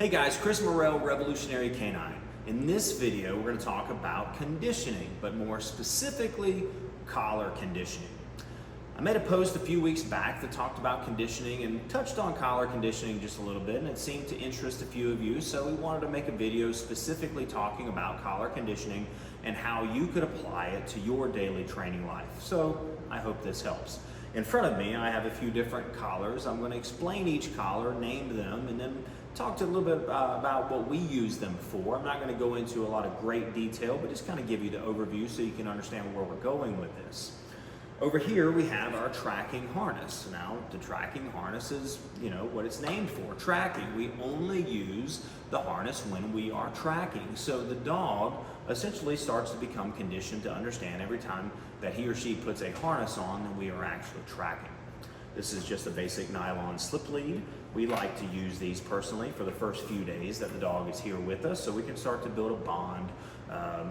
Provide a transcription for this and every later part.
Hey guys, Chris Morrell, Revolutionary Canine. In this video, we're going to talk about conditioning, but more specifically, collar conditioning. I made a post a few weeks back that talked about conditioning and touched on collar conditioning just a little bit, and it seemed to interest a few of you, so we wanted to make a video specifically talking about collar conditioning and how you could apply it to your daily training life. So I hope this helps. In front of me, I have a few different collars. I'm going to explain each collar, name them, and then talk to a little bit about what we use them for. I'm not going to go into a lot of great detail, but just kind of give you the overview so you can understand where we're going with this. Over here we have our tracking harness. Now the tracking harness is, what it's named for, tracking. We only use the harness when we are tracking. So the dog essentially starts to become conditioned to understand every time that he or she puts a harness on that we are actually tracking. This is just a basic nylon slip lead. We like to use these personally for the first few days that the dog is here with us, so we can start to build a bond.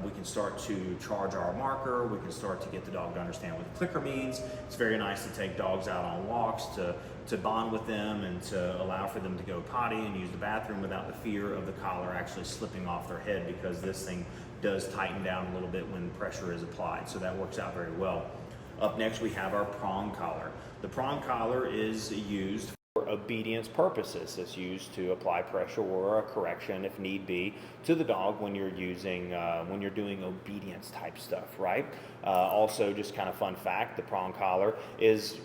We can start to charge our marker. We can start to get the dog to understand what the clicker means. It's very nice to take dogs out on walks to bond with them and to allow for them to go potty and use the bathroom without the fear of the collar actually slipping off their head, because this thing does tighten down a little bit when pressure is applied, so that works out very well. Up next we have our prong collar. The prong collar is used for obedience purposes. It's used to apply pressure or a correction, if need be, to the dog when you're doing obedience type stuff, right? Also, just kind of fun fact, the prong collar is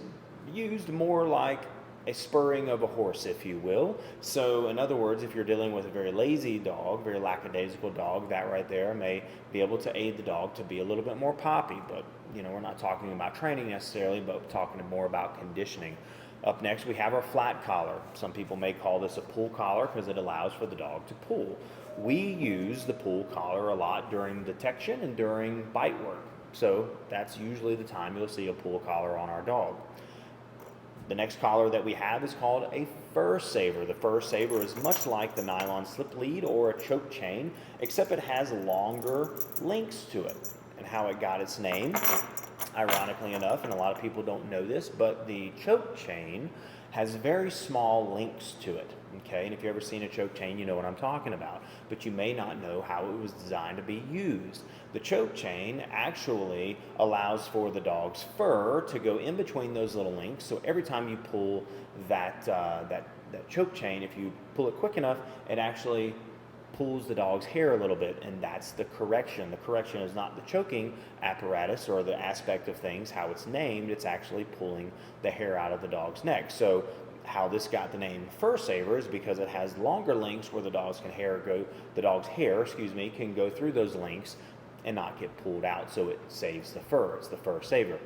used more like a spurring of a horse, if you will. So in other words, if you're dealing with a very lazy dog, very lackadaisical dog, that right there may be able to aid the dog to be a little bit more poppy. But we're not talking about training necessarily, but talking more about conditioning. Up next we have our flat collar. Some people may call this a pull collar because it allows for the dog to pull. We use the pull collar a lot during detection and during bite work. So that's usually the time you'll see a pull collar on our dog. The next collar that we have is called a fur saver. The fur saver is much like the nylon slip lead or a choke chain, except it has longer links to it. And how it got its name, ironically enough, and a lot of people don't know this, but the choke chain has very small links to it. Okay, and if you've ever seen a choke chain, you know what I'm talking about, but you may not know how it was designed to be used. The choke chain actually allows for the dog's fur to go in between those little links, so every time you pull that choke chain, if you pull it quick enough, it actually pulls the dog's hair a little bit, and that's the correction. The correction is not the choking apparatus or the aspect of things, how it's named, it's actually pulling the hair out of the dog's neck. So how this got the name fur saver is because it has longer links where the dog's hair can go through those links and not get pulled out, so it saves the fur. It's the fur saver.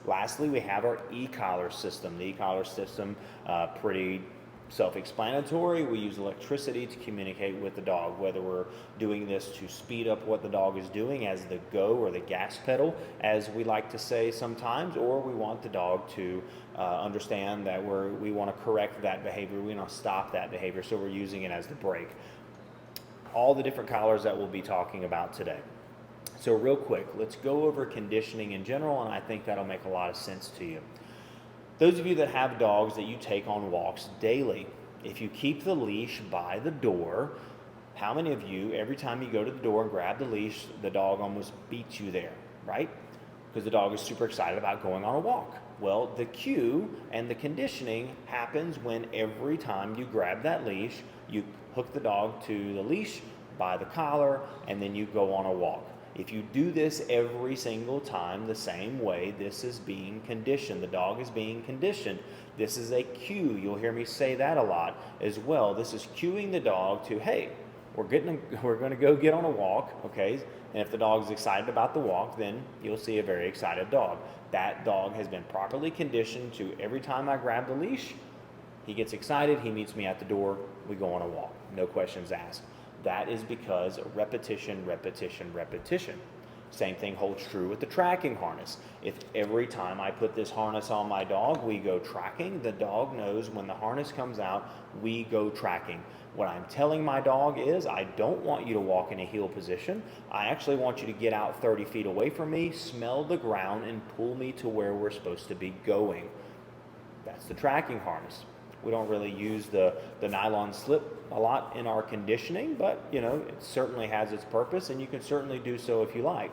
Lastly, we have our e-collar system. The e-collar system, pretty self-explanatory. We use electricity to communicate with the dog, whether we're doing this to speed up what the dog is doing as the go or the gas pedal, as we like to say sometimes, or we want the dog to understand that we want to correct that behavior, we want to stop that behavior, so we're using it as the brake. All the different collars that we'll be talking about today. So real quick, let's go over conditioning in general, and I think that'll make a lot of sense to you. Those of you that have dogs that you take on walks daily, if you keep the leash by the door, how many of you, every time you go to the door and grab the leash, the dog almost beats you there, right? Because the dog is super excited about going on a walk. Well, the cue and the conditioning happens when every time you grab that leash, you hook the dog to the leash by the collar, and then you go on a walk. If you do this every single time the same way, this is being conditioned. The dog is being conditioned. This is a cue. You'll hear me say that a lot as well. This is cueing the dog to, hey, we're going to go get on a walk, okay? And if the dog is excited about the walk, then you'll see a very excited dog. That dog has been properly conditioned to every time I grab the leash, he gets excited, he meets me at the door, we go on a walk. No questions asked. That is because repetition, repetition, repetition. Same thing holds true with the tracking harness. If every time I put this harness on my dog, we go tracking, the dog knows when the harness comes out, we go tracking. What I'm telling my dog is, I don't want you to walk in a heel position. I actually want you to get out 30 feet away from me, smell the ground, and pull me to where we're supposed to be going. That's the tracking harness. We don't really use the nylon slip a lot in our conditioning, but you know, it certainly has its purpose, and you can certainly do so if you like.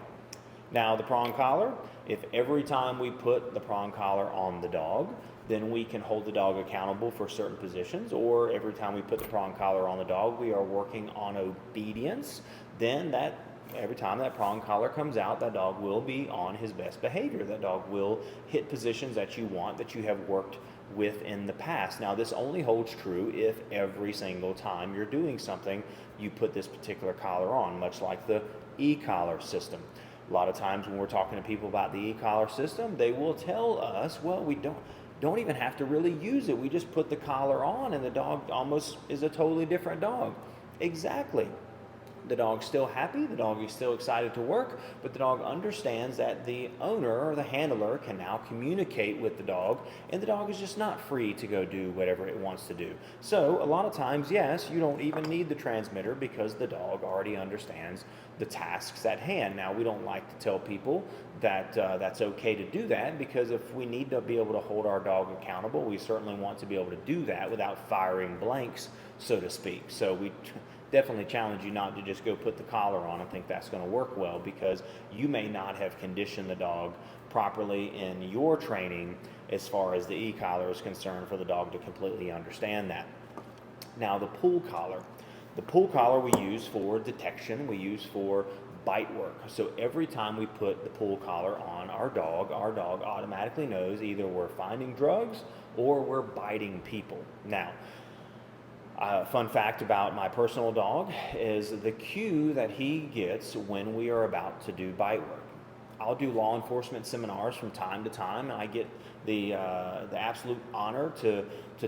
Now the prong collar, if every time we put the prong collar on the dog, then we can hold the dog accountable for certain positions, or every time we put the prong collar on the dog, we are working on obedience, then that every time that prong collar comes out, that dog will be on his best behavior. That dog will hit positions that you want, that you have worked with in the past. Now, this only holds true if every single time you're doing something, you put this particular collar on, much like the e-collar system. A lot of times when we're talking to people about the e-collar system, they will tell us, well, we don't even have to really use it. We just put the collar on and the dog almost is a totally different dog. Exactly. The dog's still happy, the dog is still excited to work, but the dog understands that the owner or the handler can now communicate with the dog, and the dog is just not free to go do whatever it wants to do. So a lot of times, yes, you don't even need the transmitter because the dog already understands the tasks at hand. Now, we don't like to tell people that that's okay to do that, because if we need to be able to hold our dog accountable, we certainly want to be able to do that without firing blanks, so to speak. So we definitely challenge you not to just go put the collar on and think that's going to work well, because you may not have conditioned the dog properly in your training as far as the e-collar is concerned for the dog to completely understand that. Now, the pull collar. The pull collar we use for detection, we use for bite work. So every time we put the pull collar on our dog automatically knows either we're finding drugs or we're biting people. Now, fun fact about my personal dog is the cue that he gets when we are about to do bite work. I'll do law enforcement seminars from time to time, and I get the absolute honor to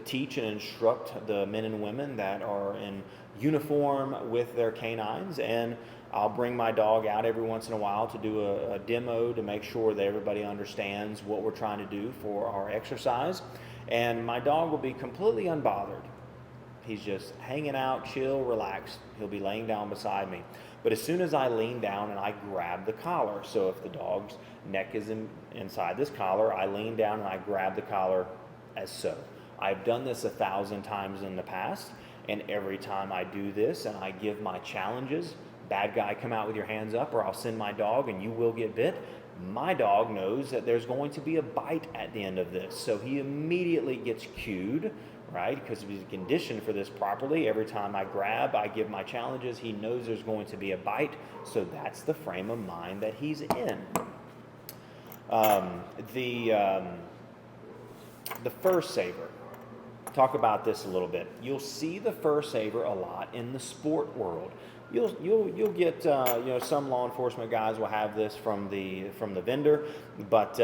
teach and instruct the men and women that are in uniform with their canines, and I'll bring my dog out every once in a while to do a demo to make sure that everybody understands what we're trying to do for our exercise, and my dog will be completely unbothered. He's just hanging out, chill, relaxed. He'll be laying down beside me. But as soon as I lean down and I grab the collar, so if the dog's neck is inside this collar, I lean down and I grab the collar as so. I've done this 1,000 times in the past, and every time I do this and I give my challenges, bad guy, come out with your hands up or I'll send my dog and you will get bit, my dog knows that there's going to be a bite at the end of this. So he immediately gets cued, right? Because he's conditioned for this properly. Every time I grab, I give my challenges, he knows there's going to be a bite. So that's the frame of mind that he's in. The fur saver. Talk about this a little bit. You'll see the fur saver a lot in the sport world. You'll get some law enforcement guys will have this from the vendor, but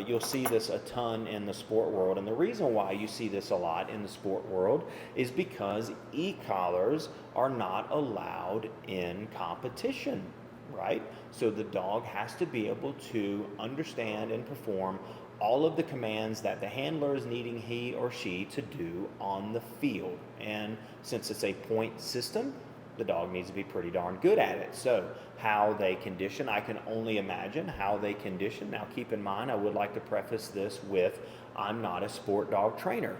you'll see this a ton in the sport world. And the reason why you see this a lot in the sport world is because e-collars are not allowed in competition, right? So the dog has to be able to understand and perform all of the commands that the handler is needing he or she to do on the field. And since it's a point system, the dog needs to be pretty darn good at it. So how they condition, I can only imagine how they condition. Now keep in mind, I would like to preface this with, I'm not a sport dog trainer.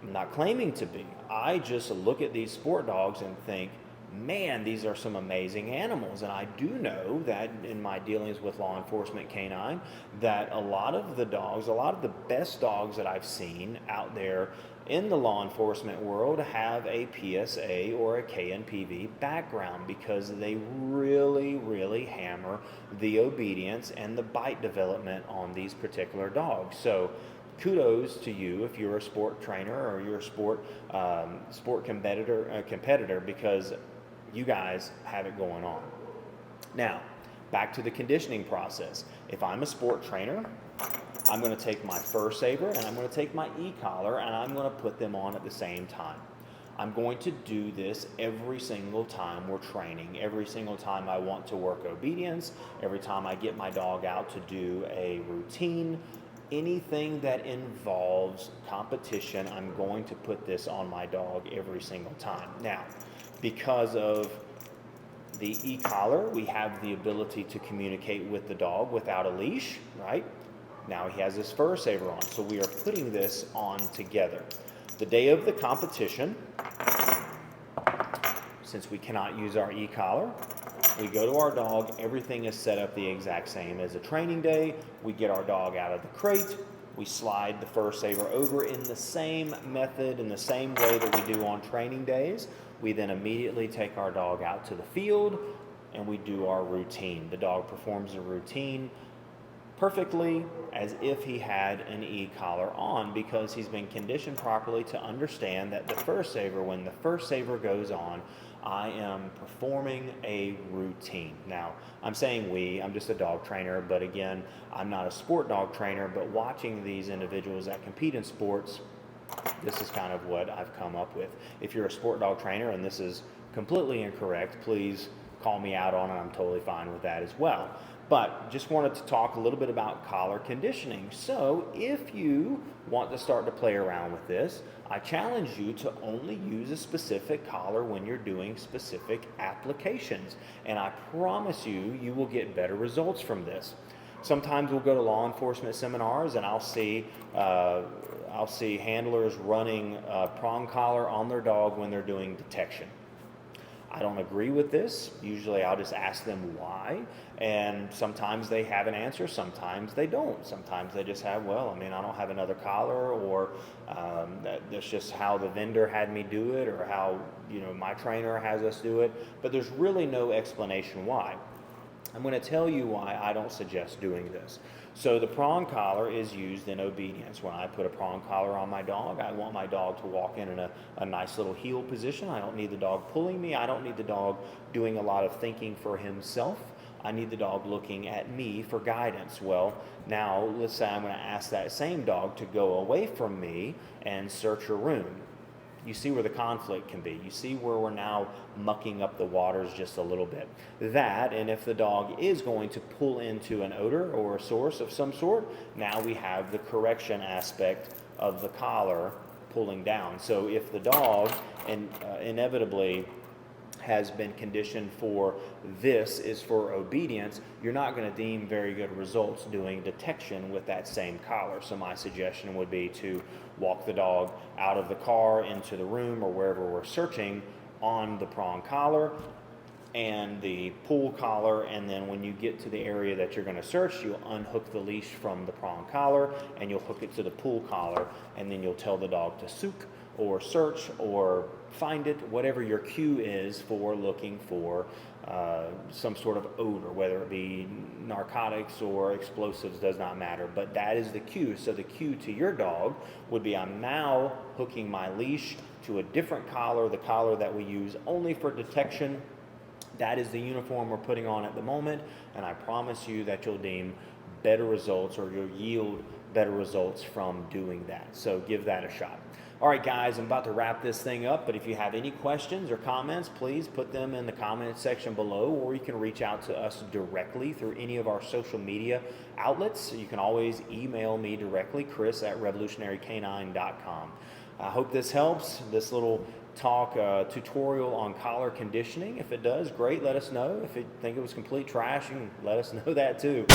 I'm not claiming to be. I just look at these sport dogs and think, man, these are some amazing animals. And I do know that in my dealings with law enforcement canine, that a lot of the dogs, a lot of the best dogs that I've seen out there in the law enforcement world have a PSA or a KNPV background, because they really, really hammer the obedience and the bite development on these particular dogs. So kudos to you if you're a sport trainer or you're a sport competitor, because you guys have it going on. Now, back to the conditioning process. If I'm a sport trainer, I'm going to take my fur saver and I'm going to take my e-collar and I'm going to put them on at the same time. I'm going to do this every single time we're training, every single time I want to work obedience, every time I get my dog out to do a routine, anything that involves competition, I'm going to put this on my dog every single time. Now, because of the e-collar, we have the ability to communicate with the dog without a leash, right? Now he has his fur saver on, so we are putting this on together. The day of the competition, since we cannot use our e-collar, we go to our dog. Everything is set up the exact same as a training day. We get our dog out of the crate. We slide the fur saver over in the same method, in the same way that we do on training days. We then immediately take our dog out to the field and we do our routine. The dog performs a routine perfectly as if he had an e-collar on, because he's been conditioned properly to understand that the fur saver, when the fur saver goes on, I am performing a routine. Now, I'm saying I'm just a dog trainer, but again, I'm not a sport dog trainer, but watching these individuals that compete in sports, this is kind of what I've come up with. If you're a sport dog trainer and this is completely incorrect, please call me out on it. I'm totally fine with that as well. But just wanted to talk a little bit about collar conditioning. So if you want to start to play around with this, I challenge you to only use a specific collar when you're doing specific applications. And I promise you, you will get better results from this. Sometimes we'll go to law enforcement seminars and I'll see handlers running a prong collar on their dog when they're doing detection. I don't agree with this. Usually I'll just ask them why, and sometimes they have an answer, sometimes they don't. Sometimes they just have, well, I mean, I don't have another collar, or that's just how the vendor had me do it, or how, my trainer has us do it, but there's really no explanation why. I'm going to tell you why I don't suggest doing this. So the prong collar is used in obedience. When I put a prong collar on my dog, I want my dog to walk in a nice little heel position. I don't need the dog pulling me. I don't need the dog doing a lot of thinking for himself. I need the dog looking at me for guidance. Well, now let's say I'm going to ask that same dog to go away from me and search a room. You see where the conflict can be. You see where we're now mucking up the waters just a little bit. That, and if the dog is going to pull into an odor or a source of some sort, now we have the correction aspect of the collar pulling down. So if the dog inevitably has been conditioned for this is for obedience, you're not going to deem very good results doing detection with that same collar. So my suggestion would be to walk the dog out of the car into the room or wherever we're searching on the prong collar and the pull collar, and then when you get to the area that you're going to search, you'll unhook the leash from the prong collar and you'll hook it to the pull collar, and then you'll tell the dog to sook or search or find it, whatever your cue is for looking for some sort of odor, whether it be narcotics or explosives, does not matter, but that is the cue. So the cue to your dog would be, I'm now hooking my leash to a different collar, the collar that we use only for detection. That is the uniform we're putting on at the moment, and I promise you that you'll deem better results, or you'll yield better results from doing that. So give that a shot. All right, guys, I'm about to wrap this thing up, but if you have any questions or comments, please put them in the comment section below, or you can reach out to us directly through any of our social media outlets. You can always email me directly, chris@revolutionarycanine.com. I hope this helps, this little tutorial on collar conditioning. If it does, great, let us know. If you think it was complete trash, you can let us know that too.